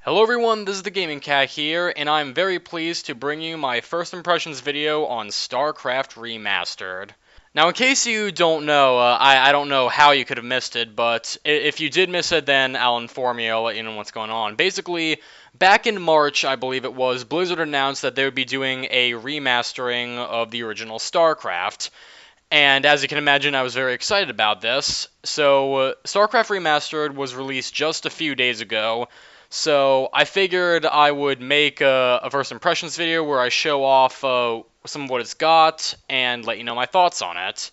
Hello everyone, this is the Gaming Cat here, and I'm very pleased to bring you my first impressions video on Starcraft Remastered. Now, in case you don't know, I don't know how you could have missed it, but if you did miss it, then I'll inform you, I'll let you know what's going on. Basically, back in March, I believe it was, Blizzard announced that they would be doing a remastering of the original Starcraft. And as you can imagine, I was very excited about this. So, Starcraft Remastered was released just a few days ago. So, I figured I would make a first impressions video where I show off some of what it's got and let you know my thoughts on it.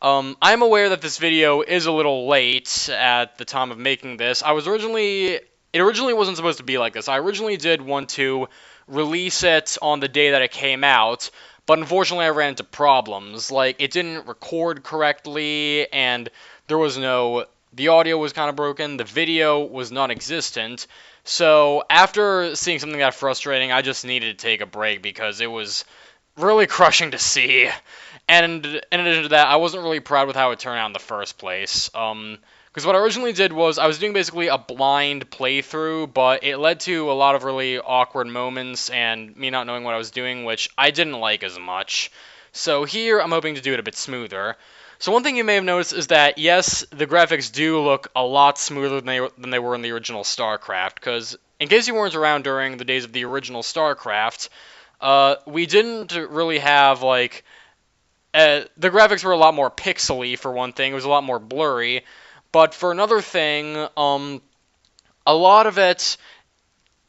I'm aware that this video is a little late at the time of making this. It originally wasn't supposed to be like this. I originally did want to release it on the day that it came out, but unfortunately I ran into problems. Like, it didn't record correctly, and the audio was kind of broken, the video was non-existent. So, after seeing something that frustrating, I just needed to take a break because it was really crushing to see. And in addition to that, I wasn't really proud with how it turned out in the first place. Because what I originally did was I was doing basically a blind playthrough, but it led to a lot of really awkward moments and me not knowing what I was doing, which I didn't like as much. So here, I'm hoping to do it a bit smoother. So one thing you may have noticed is that, yes, the graphics do look a lot smoother than they were in the original StarCraft, because in case you weren't around during the days of the original StarCraft, we didn't really have, like, the graphics were a lot more pixely, for one thing. It was a lot more blurry. But for another thing, a lot of it,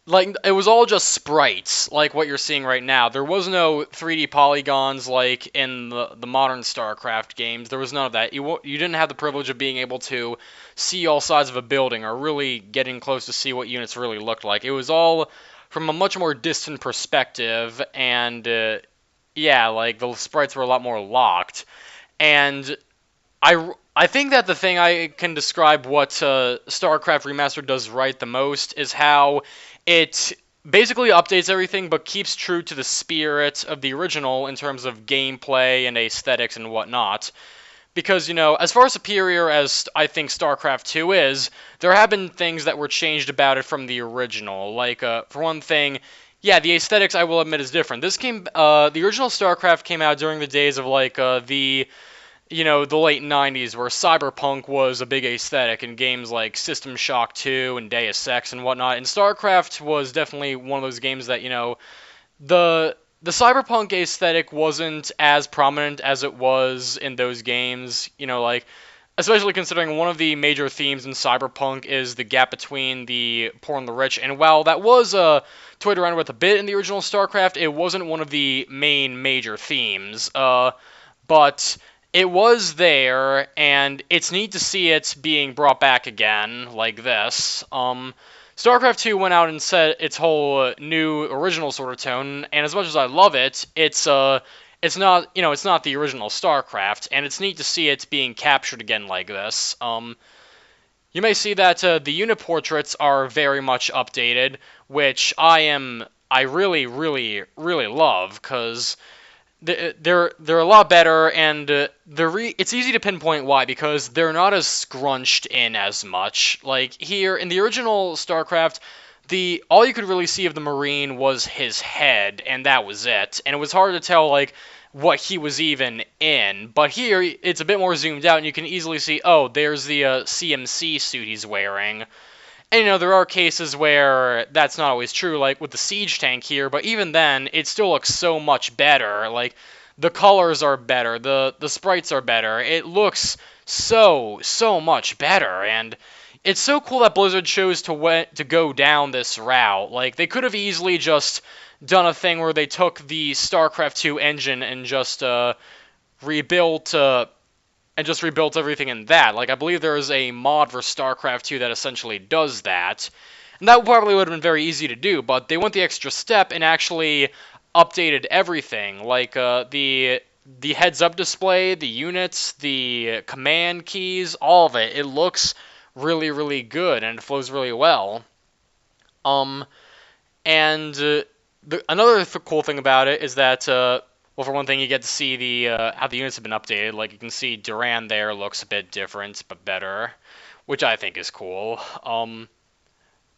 like, it was all just sprites, like what you're seeing right now. There was no 3D polygons like in the modern StarCraft games. There was none of that. You didn't have the privilege of being able to see all sides of a building or really getting close to see what units really looked like. It was all from a much more distant perspective, and yeah, like, the sprites were a lot more locked. And I think that the thing I can describe what StarCraft Remastered does right the most is how it basically updates everything but keeps true to the spirit of the original in terms of gameplay and aesthetics and whatnot. Because, as far superior as I think StarCraft 2 is, there have been things that were changed about it from the original. Like, for one thing, yeah, the aesthetics, I will admit, is different. The original StarCraft came out during the days of, like, the late 90s, where cyberpunk was a big aesthetic in games like System Shock 2 and Deus Ex and whatnot. And StarCraft was definitely one of those games that, the cyberpunk aesthetic wasn't as prominent as it was in those games, like, especially considering one of the major themes in cyberpunk is the gap between the poor and the rich. And while that was toyed around with a bit in the original StarCraft, it wasn't one of the main major themes. But it was there, and it's neat to see it being brought back again like this. StarCraft 2 went out and set its whole new original sort of tone, and as much as I love it, it's not, it's not the original StarCraft, and it's neat to see it being captured again like this. You may see that the unit portraits are very much updated, which I really, really, really love, because they're a lot better, and it's easy to pinpoint why, because they're not as scrunched in as much. Like, here in the original StarCraft, all you could really see of the Marine was his head, and that was it. And it was hard to tell, like, what he was even in. But here, it's a bit more zoomed out, and you can easily see, oh, there's the CMC suit he's wearing. And, there are cases where that's not always true, like with the siege tank here, but even then, it still looks so much better. Like, the colors are better, the sprites are better. It looks so much better, and it's so cool that Blizzard chose to go down this route. Like, they could have easily just done a thing where they took the StarCraft 2 engine and just rebuilt everything in that. Like, I believe there is a mod for StarCraft 2 that essentially does that. And that probably would have been very easy to do, but they went the extra step and actually updated everything. Like, the heads-up display, the units, the command keys, all of it. It looks really, really good, and it flows really well. Another cool thing about it is that, well, for one thing, you get to see how the units have been updated. Like, you can see Duran there looks a bit different, but better, which I think is cool.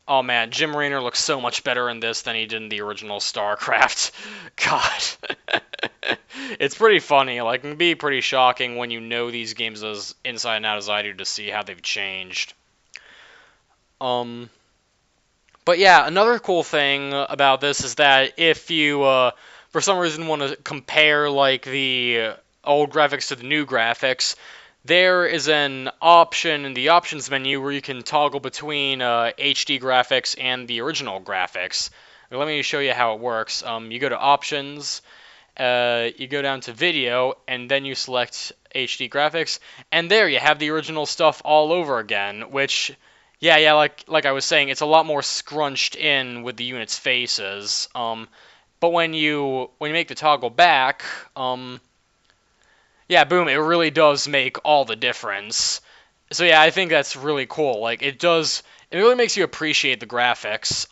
Oh man, Jim Raynor looks so much better in this than he did in the original StarCraft. God. It's pretty funny. Like, it can be pretty shocking when you know these games as inside and out as I do to see how they've changed. Um, but yeah, another cool thing about this is that if you, for some reason, want to compare, like, the old graphics to the new graphics, there is an option in the options menu where you can toggle between HD graphics and the original graphics. Let me show you how it works. You go to options, you go down to video, and then you select HD graphics, and there you have the original stuff all over again, which, yeah, like I was saying, it's a lot more scrunched in with the units' faces. But when you make the toggle back, yeah, boom, it really does make all the difference. So yeah, I think that's really cool. Like, it really makes you appreciate the graphics.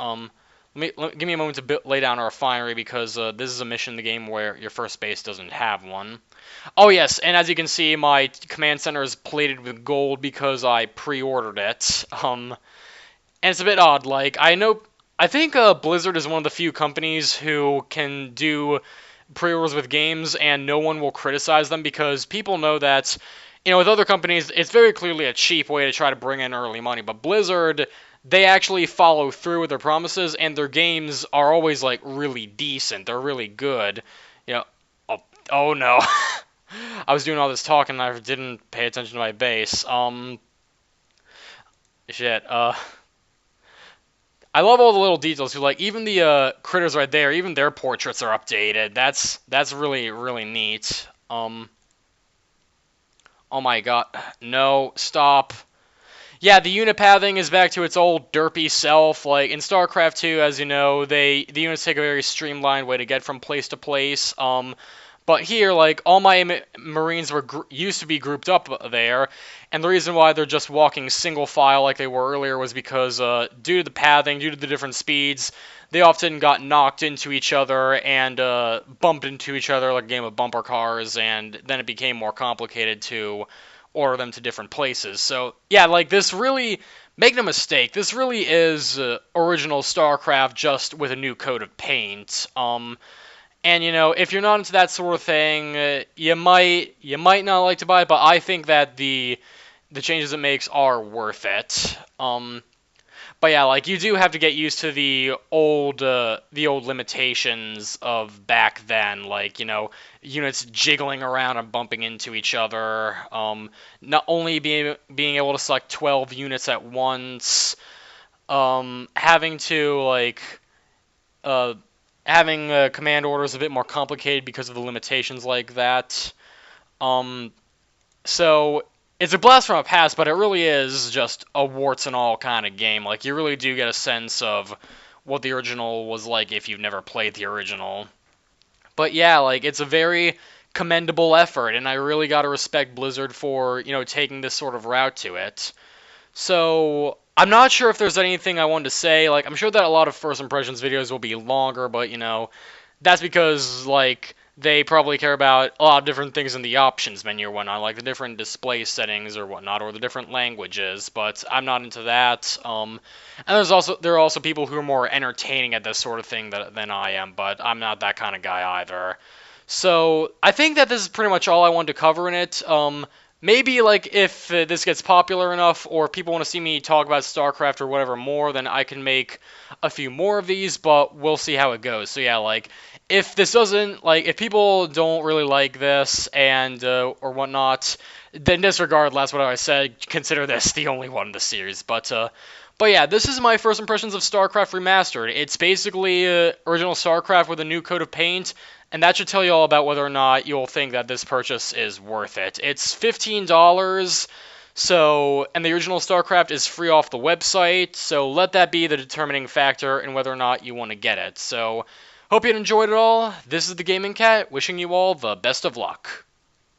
Give me a moment to lay down a refinery because this is a mission in the game where your first base doesn't have one. Oh yes, and as you can see, my command center is plated with gold because I pre-ordered it. And it's a bit odd. Like, I think Blizzard is one of the few companies who can do pre-orders with games and no one will criticize them because people know that, with other companies, it's very clearly a cheap way to try to bring in early money. But Blizzard, they actually follow through with their promises, and their games are always, like, really decent. They're really good. You know, oh no. I was doing all this talking and I didn't pay attention to my base. Shit, I love all the little details too. Like, even the critters right there, even their portraits are updated. That's really, really neat. Oh my god. No, stop. Yeah, the unit pathing is back to its old derpy self. Like, in StarCraft 2, as you know, the units take a very streamlined way to get from place to place. But here, like, all my Marines were used to be grouped up there, and the reason why they're just walking single file like they were earlier was because, due to the pathing, due to the different speeds, they often got knocked into each other and bumped into each other like a game of bumper cars, and then it became more complicated to order them to different places. So, yeah, like, this really, make no mistake, this really is original StarCraft just with a new coat of paint. And, if you're not into that sort of thing, you might not like to buy it, but I think that the changes it makes are worth it. But yeah, like, you do have to get used to the old limitations of back then, like, units jiggling around and bumping into each other, not only being able to select 12 units at once, having to, like, having command orders a bit more complicated because of the limitations like that. So it's a blast from the past, but it really is just a warts and all kind of game. Like, you really do get a sense of what the original was like if you've never played the original. But yeah, like, it's a very commendable effort, and I really gotta respect Blizzard for, taking this sort of route to it. So, I'm not sure if there's anything I wanted to say. Like, I'm sure that a lot of first impressions videos will be longer, but, that's because, like, they probably care about a lot of different things in the options menu or whatnot, like the different display settings or whatnot, or the different languages, but I'm not into that. And there are also people who are more entertaining at this sort of thing than I am, but I'm not that kind of guy either. So, I think that this is pretty much all I wanted to cover in it. Maybe, like, if this gets popular enough, or if people want to see me talk about StarCraft or whatever more, then I can make a few more of these, but we'll see how it goes. So yeah, like, if this doesn't, like, if people don't really like this and, or whatnot, then disregard last what I said, consider this the only one in the series, but yeah, this is my first impressions of StarCraft Remastered. It's basically original StarCraft with a new coat of paint, and that should tell you all about whether or not you'll think that this purchase is worth it. It's $15, and the original StarCraft is free off the website, so let that be the determining factor in whether or not you want to get it. So, hope you enjoyed it all. This is the Gaming Cat, wishing you all the best of luck.